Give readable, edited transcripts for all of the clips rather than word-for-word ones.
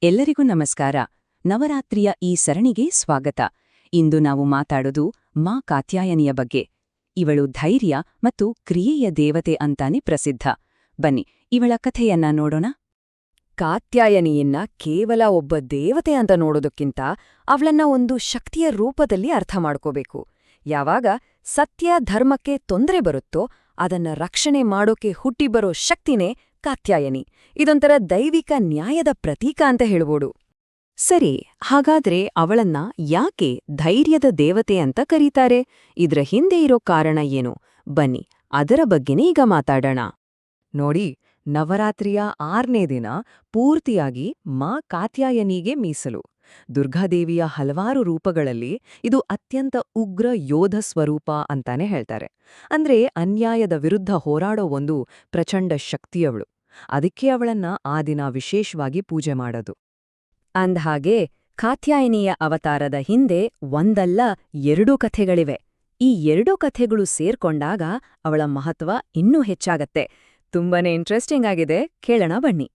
ಎಲ್ಲರಿಗೂ ನಮಸ್ಕಾರ. ನವರಾತ್ರಿಯ ಈ ಸರಣಿಗೆ ಸ್ವಾಗತ. ಇಂದು ನಾವು ಮಾತಾಡೋದು ಮಾ ಕಾತ್ಯಾಯನಿಯ ಬಗ್ಗೆ. ಇವಳು ಧೈರ್ಯ ಮತ್ತು ಕ್ರಿಯೆಯ ದೇವತೆ ಅಂತಾನೆ ಪ್ರಸಿದ್ಧ. ಬನ್ನಿ ಇವಳ ಕಥೆಯನ್ನ ನೋಡೋಣ. ಕಾತ್ಯಾಯನಿಯನ್ನ ಕೇವಲ ಒಬ್ಬ ದೇವತೆ ಅಂತ ನೋಡೋದಕ್ಕಿಂತ ಅವಳನ್ನ ಒಂದು ಶಕ್ತಿಯ ರೂಪದಲ್ಲಿ ಅರ್ಥ ಮಾಡ್ಕೋಬೇಕು. ಯಾವಾಗ ಸತ್ಯ ಧರ್ಮಕ್ಕೆ ತೊಂದರೆ ಬರುತ್ತೋ ಅದನ್ನ ರಕ್ಷಣೆ ಮಾಡೋಕೆ ಹುಟ್ಟಿಬರೋ ಶಕ್ತಿನೇ ಕಾತ್ಯಾಯನಿ. ಇದೊಂಥರ ದೈವಿಕ ನ್ಯಾಯದ ಪ್ರತೀಕ ಅಂತ ಹೇಳ್ಬೋದು. ಸರಿ, ಹಾಗಾದ್ರೆ ಅವಳನ್ನ ಯಾಕೆ ಧೈರ್ಯದ ದೇವತೆ ಅಂತ ಕರೀತಾರೆ? ಇದ್ರ ಹಿಂದೆ ಇರೋ ಕಾರಣ ಏನು? ಬನ್ನಿ ಅದರ ಬಗ್ಗೆನೇ ಈಗ ಮಾತಾಡೋಣ. ನೋಡಿ, ನವರಾತ್ರಿಯ 6ನೇ ದಿನ ಪೂರ್ತಿಯಾಗಿ ಮಾ ಕಾತ್ಯಾಯನಿಗೆ ಮೀಸಲು. ದುರ್ಗಾದೇವಿಯ ಹಲವಾರು ರೂಪಗಳಲ್ಲಿ ಇದು ಅತ್ಯಂತ ಉಗ್ರ ಯೋಧ ಸ್ವರೂಪ ಅಂತಾನೆ ಹೇಳ್ತಾರೆ. ಅಂದ್ರೆ ಅನ್ಯಾಯದ ವಿರುದ್ಧ ಹೋರಾಡೋ ಒಂದು ಪ್ರಚಂಡ ಶಕ್ತಿಯವಳು. ಅದಕ್ಕೆ ಅವಳನ್ನ ಆ ದಿನ ವಿಶೇಷವಾಗಿ ಪೂಜೆ ಮಾಡೋದು. ಅಂದ್ಹಾಗೆ ಕಾತ್ಯಾಯನಿಯ ಅವತಾರದ ಹಿಂದೆ ಒಂದಲ್ಲ 2 ಕಥೆಗಳಿವೆ. ಈ 2 ಕಥೆಗಳು ಸೇರ್ಕೊಂಡಾಗ ಅವಳ ಮಹತ್ವ ಇನ್ನೂ ಹೆಚ್ಚಾಗತ್ತೆ. ತುಂಬಾನೇ ಇಂಟ್ರೆಸ್ಟಿಂಗ್ ಆಗಿದೆ, ಕೇಳೋಣ ಬನ್ನಿ.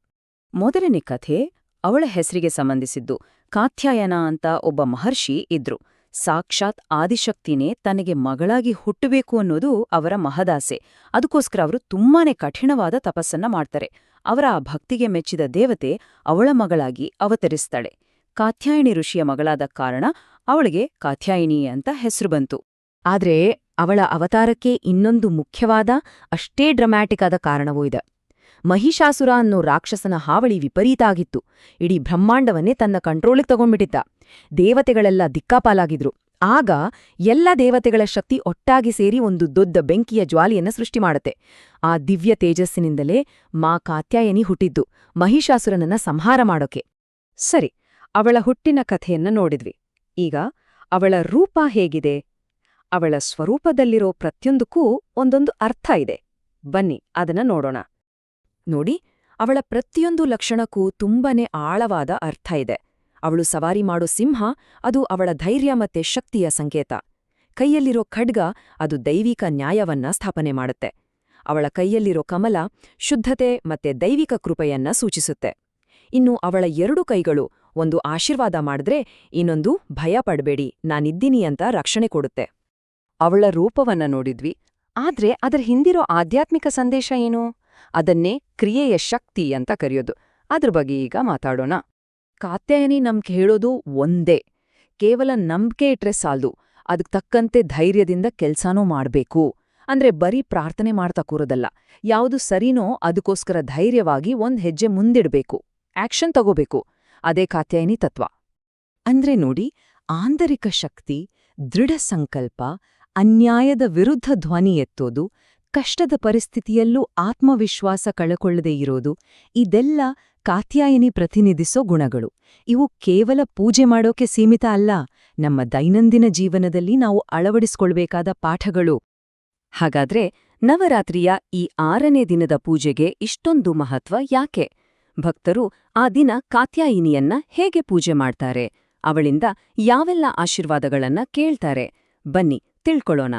ಮೊದಲನೇ ಕಥೆ ಅವಳ ಹೆಸರಿಗೆ ಸಂಬಂಧಿಸಿದ್ದು. ಕಾತ್ಯಾಯನ ಅಂತ ಒಬ್ಬ ಮಹರ್ಷಿ ಇದ್ರು. ಸಾಕ್ಷಾತ್ ಆದಿಶಕ್ತಿನೇ ತನಗೆ ಮಗಳಾಗಿ ಹುಟ್ಟಬೇಕು ಅನ್ನೋದು ಅವರ ಮಹದಾಸೆ. ಅದಕ್ಕೋಸ್ಕರ ಅವರು ತುಂಬಾನೇ ಕಠಿಣವಾದ ತಪಸ್ಸನ್ನ ಮಾಡ್ತಾರೆ. ಅವರ ಆ ಭಕ್ತಿಗೆ ಮೆಚ್ಚಿದ ದೇವತೆ ಅವಳ ಮಗಳಾಗಿ ಅವತರಿಸ್ತಾಳೆ. ಕಾತ್ಯಾಯನಿ ಋಷಿಯ ಮಗಳಾದ ಕಾರಣ ಅವಳಿಗೆ ಕಾತ್ಯಾಯಿನಿ ಅಂತ ಹೆಸರು ಬಂತು. ಆದ್ರೆ ಅವಳ ಅವತಾರಕ್ಕೆ ಇನ್ನೊಂದು ಮುಖ್ಯವಾದ, ಅಷ್ಟೇ ಡ್ರಮ್ಯಾಟಿಕ್ ಆದ ಕಾರಣವೂ ಇದೆ. ಮಹಿಷಾಸುರ ಅನ್ನೋ ರಾಕ್ಷಸನ ಹಾವಳಿ ವಿಪರೀತ ಆಗಿತ್ತು. ಇಡೀ ಬ್ರಹ್ಮಾಂಡವನ್ನೇ ತನ್ನ ಕಂಟ್ರೋಲಿಗೆ ತಗೊಂಡ್ಬಿಟ್ಟಿದ್ದ. ದೇವತೆಗಳೆಲ್ಲ ದಿಕ್ಕಾಪಾಲಾಗಿದ್ರು. ಆಗ ಎಲ್ಲ ದೇವತೆಗಳ ಶಕ್ತಿ ಒಟ್ಟಾಗಿ ಸೇರಿ ಒಂದು ದೊಡ್ಡ ಬೆಂಕಿಯ ಜ್ವಾಲೆಯನ್ನ ಸೃಷ್ಟಿ ಮಾಡುತ್ತೆ. ಆ ದಿವ್ಯ ತೇಜಸ್ಸಿನಿಂದಲೇ ಮಾ ಕಾತ್ಯಾಯನಿ ಹುಟ್ಟಿದ್ದು, ಮಹಿಷಾಸುರನನ್ನ ಸಂಹಾರ ಮಾಡೋಕೆ. ಸರಿ, ಅವಳ ಹುಟ್ಟಿನ ಕಥೆಯನ್ನ ನೋಡಿದ್ವಿ. ಈಗ ಅವಳ ರೂಪ ಹೇಗಿದೆ? ಅವಳ ಸ್ವರೂಪದಲ್ಲಿರೋ ಪ್ರತಿಯೊಂದಕ್ಕೂ ಒಂದೊಂದು ಅರ್ಥ ಇದೆ. ಬನ್ನಿ ಅದನ್ನ ನೋಡೋಣ. ನೋಡಿ, ಅವಳ ಪ್ರತಿಯೊಂದು ಲಕ್ಷಣಕ್ಕೂ ತುಂಬಾನೇ ಆಳವಾದ ಅರ್ಥ ಇದೆ. ಅವಳು ಸವಾರಿ ಮಾಡೋ ಸಿಂಹ, ಅದು ಅವಳ ಧೈರ್ಯ ಮತ್ತೆ ಶಕ್ತಿಯ ಸಂಕೇತ. ಕೈಯಲ್ಲಿರೋ ಖಡ್ಗ, ಅದು ದೈವಿಕ ನ್ಯಾಯವನ್ನ ಸ್ಥಾಪನೆ ಮಾಡುತ್ತೆ. ಅವಳ ಕೈಯಲ್ಲಿರೋ ಕಮಲ ಶುದ್ಧತೆ ಮತ್ತೆ ದೈವಿಕ ಕೃಪೆಯನ್ನ ಸೂಚಿಸುತ್ತೆ. ಇನ್ನು ಅವಳ 2 ಕೈಗಳು, ಒಂದು ಆಶೀರ್ವಾದ ಮಾಡಿದ್ರೆ ಇನ್ನೊಂದು ಭಯ ಪಡ್ಬೇಡಿ, ನಾನಿದ್ದೀನಿ ಅಂತ ರಕ್ಷಣೆ ಕೊಡುತ್ತೆ. ಅವಳ ರೂಪವನ್ನ ನೋಡಿದ್ವಿ, ಆದ್ರೆ ಅದರ ಹಿಂದಿರೋ ಆಧ್ಯಾತ್ಮಿಕ ಸಂದೇಶ ಏನು? ಅದನ್ನೇ ಕ್ರಿಯೆಯ ಶಕ್ತಿ ಅಂತ ಕರೆಯೋದು. ಅದ್ರ ಬಗ್ಗೆ ಈಗ ಮಾತಾಡೋಣ. ಕಾತ್ಯಾಯನಿ ನಮ್ಗೆ ಹೇಳೋದು ಒಂದೇ, ಕೇವಲ ನಂಬಿಕೆ ಇಟ್ರೆ ಸಾಲ್ದು, ಅದಕ್ಕೆ ತಕ್ಕಂತೆ ಧೈರ್ಯದಿಂದ ಕೆಲ್ಸಾನೂ ಮಾಡ್ಬೇಕು. ಅಂದ್ರೆ ಬರೀ ಪ್ರಾರ್ಥನೆ ಮಾಡ್ತಾ ಕೂರೋದಲ್ಲ, ಯಾವುದು ಸರಿನೋ ಅದಕ್ಕೋಸ್ಕರ ಧೈರ್ಯವಾಗಿ ಒಂದ್ ಹೆಜ್ಜೆ ಮುಂದಿಡ್ಬೇಕು, ಆಕ್ಷನ್ ತಗೋಬೇಕು. ಅದೇ ಕಾತ್ಯಾಯನಿ ತತ್ವ. ಅಂದ್ರೆ ನೋಡಿ, ಆಂತರಿಕ ಶಕ್ತಿ, ದೃಢ ಸಂಕಲ್ಪ, ಅನ್ಯಾಯದ ವಿರುದ್ಧ ಧ್ವನಿ ಎತ್ತೋದು, ಕಷ್ಟದ ಪರಿಸ್ಥಿತಿಯಲ್ಲೂ ಆತ್ಮವಿಶ್ವಾಸ ಕಳಕೊಳ್ಳದೇ ಇರೋದು, ಇದೆಲ್ಲ ಕಾತ್ಯಾಯನಿ ಪ್ರತಿನಿಧಿಸೋ ಗುಣಗಳು. ಇವು ಕೇವಲ ಪೂಜೆ ಮಾಡೋಕೆ ಸೀಮಿತ ಅಲ್ಲ, ನಮ್ಮ ದೈನಂದಿನ ಜೀವನದಲ್ಲಿ ನಾವು ಅಳವಡಿಸ್ಕೊಳ್ಬೇಕಾದ ಪಾಠಗಳು. ಹಾಗಾದ್ರೆ ನವರಾತ್ರಿಯ ಈ 6ನೇ ದಿನದ ಪೂಜೆಗೆ ಇಷ್ಟೊಂದು ಮಹತ್ವ ಯಾಕೆ? ಭಕ್ತರು ಆ ದಿನ ಕಾತ್ಯಾಯಿನಿಯನ್ನ ಹೇಗೆ ಪೂಜೆ ಮಾಡ್ತಾರೆ? ಅವಳಿಂದ ಯಾವೆಲ್ಲ ಆಶೀರ್ವಾದಗಳನ್ನ ಕೇಳ್ತಾರೆ? ಬನ್ನಿ ತಿಳ್ಕೊಳ್ಳೋಣ.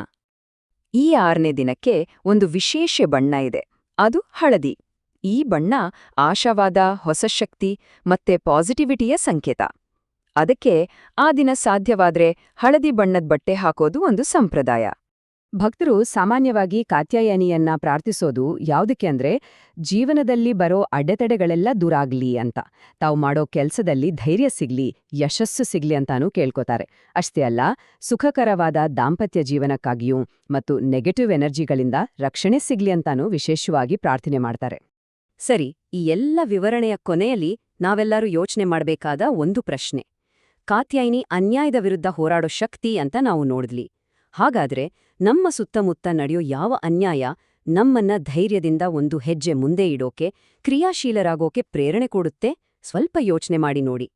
ಈ 6ನೇ ದಿನಕ್ಕೆ ಒಂದು ವಿಶೇಷ ಬಣ್ಣ ಇದೆ, ಅದು ಹಳದಿ. ಈ ಬಣ್ಣ ಆಶಾವಾದ, ಹೊಸ ಶಕ್ತಿ ಮತ್ತೆ ಪಾಸಿಟಿವಿಟಿಯ ಸಂಕೇತ. ಅದಕ್ಕೆ ಆ ದಿನ ಸಾಧ್ಯವಾದ್ರೆ ಹಳದಿ ಬಣ್ಣದ ಬಟ್ಟೆ ಹಾಕೋದು ಒಂದು ಸಂಪ್ರದಾಯ. ಭಕ್ತರು ಸಾಮಾನ್ಯವಾಗಿ ಕಾತ್ಯಾಯನಿಯನ್ನ ಪ್ರಾರ್ಥಿಸೋದು ಯಾವುದಕ್ಕೆ ಅಂದ್ರೆ, ಜೀವನದಲ್ಲಿ ಬರೋ ಅಡೆತಡೆಗಳೆಲ್ಲ ದೂರಾಗ್ಲಿ ಅಂತ, ತಾವು ಮಾಡೋ ಕೆಲ್ಸದಲ್ಲಿ ಧೈರ್ಯ ಸಿಗ್ಲಿ, ಯಶಸ್ಸು ಸಿಗ್ಲಿ ಅಂತಾನೂ ಕೇಳ್ಕೋತಾರೆ. ಅಷ್ಟೇ ಅಲ್ಲ, ಸುಖಕರವಾದ ದಾಂಪತ್ಯ ಜೀವನಕ್ಕಾಗಿಯೂ ಮತ್ತು ನೆಗೆಟಿವ್ ಎನರ್ಜಿಗಳಿಂದ ರಕ್ಷಣೆ ಸಿಗ್ಲಿ ಅಂತಾನೂ ವಿಶೇಷವಾಗಿ ಪ್ರಾರ್ಥನೆ ಮಾಡ್ತಾರೆ. ಸರಿ, ಈ ಎಲ್ಲ ವಿವರಣೆಯ ಕೊನೆಯಲ್ಲಿ ನಾವೆಲ್ಲರೂ ಯೋಚನೆ ಮಾಡಬೇಕಾದ ಒಂದು ಪ್ರಶ್ನೆ. ಕಾತ್ಯಾಯಿನಿ ಅನ್ಯಾಯದ ವಿರುದ್ಧ ಹೋರಾಡೋ ಶಕ್ತಿ ಅಂತ ನಾವು ನೋಡಿದ್ಲಿ. ಹಾಗಾದ್ರೆ ನಮ್ಮ ಸುತ್ತಮುತ್ತ ನಡೆಯೋ ಯಾವ ಅನ್ಯಾಯ ನಮ್ಮನ್ನ ಧೈರ್ಯದಿಂದ ಒಂದು ಹೆಜ್ಜೆ ಮುಂದೆ ಇಡೋಕೆ, ಕ್ರಿಯಾಶೀಲರಾಗೋಕೆ ಪ್ರೇರಣೆ ಕೊಡುತ್ತೆ? ಸ್ವಲ್ಪ ಯೋಚನೆ ಮಾಡಿ ನೋಡಿ.